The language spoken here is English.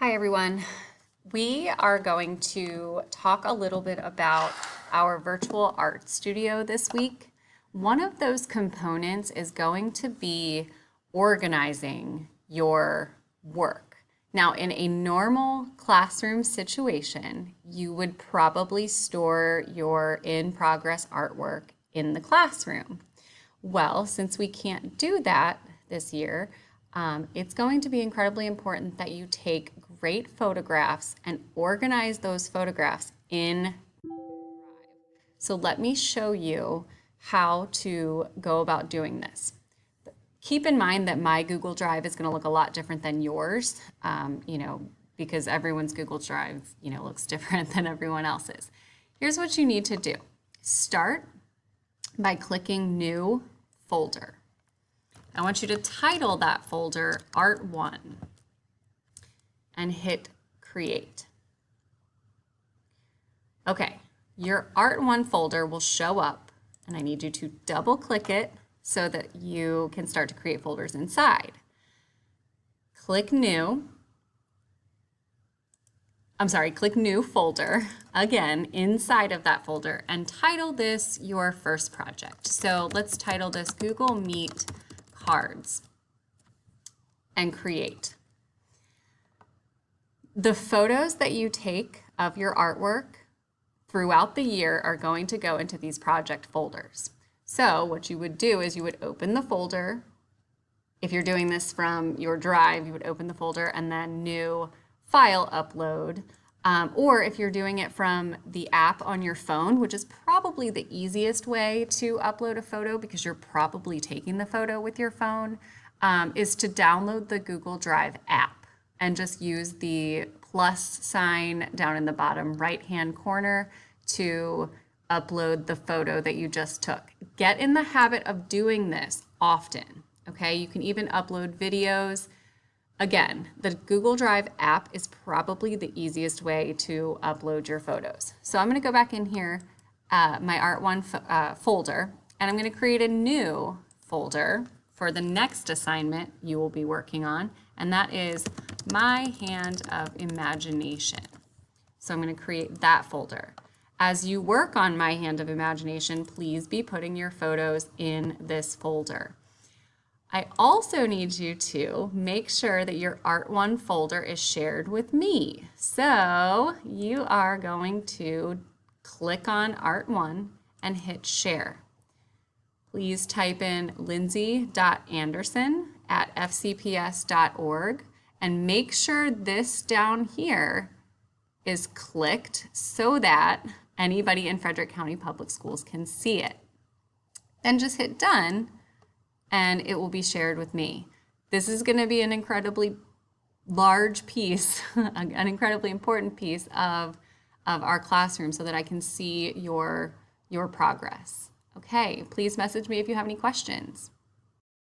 Hi, everyone. We are going to talk a little bit about our virtual art studio this week. One of those components is going to be organizing your work. Now, in a normal classroom situation, you would probably store your in-progress artwork in the classroom. Well, since we can't do that this year, it's going to be incredibly important that you take great photographs and organize those photographs in Drive. So let me show you how to go about doing this. Keep in mind that my Google Drive is going to look a lot different than yours, because everyone's Google Drive, looks different than everyone else's. Here's what you need to do. Start by clicking New Folder. I want you to title that folder Art 1 and hit Create. Okay, your Art 1 folder will show up, and I need you to double click it so that you can start to create folders inside. Click New Folder again inside of that folder and title this your first project. So let's title this Google Meet Cards and create. The photos that you take of your artwork throughout the year are going to go into these project folders. So what you would do is you would open the folder. If you're doing this from your Drive, you would open the folder and then New File Upload. Or if you're doing it from the app on your phone, which is probably the easiest way to upload a photo because you're probably taking the photo with your phone, is to download the Google Drive app and just use the plus sign down in the bottom right-hand corner to upload the photo that you just took. Get in the habit of doing this often, okay? You can even upload videos. Again, the Google Drive app is probably the easiest way to upload your photos. So I'm going to go back in here, my Art 1 folder, and I'm going to create a new folder for the next assignment you will be working on, and that is My Hand of Imagination. So I'm going to create that folder. As you work on My Hand of Imagination, please be putting your photos in this folder. I also need you to make sure that your Art 1 folder is shared with me. So you are going to click on Art 1 and hit share. Please type in lindsay.anderson@fcps.org and make sure this down here is clicked so that anybody in Frederick County Public Schools can see it. Then just hit done and it will be shared with me. This is going to be an incredibly large piece, an incredibly important piece of our classroom so that I can see your progress. Okay, please message me if you have any questions.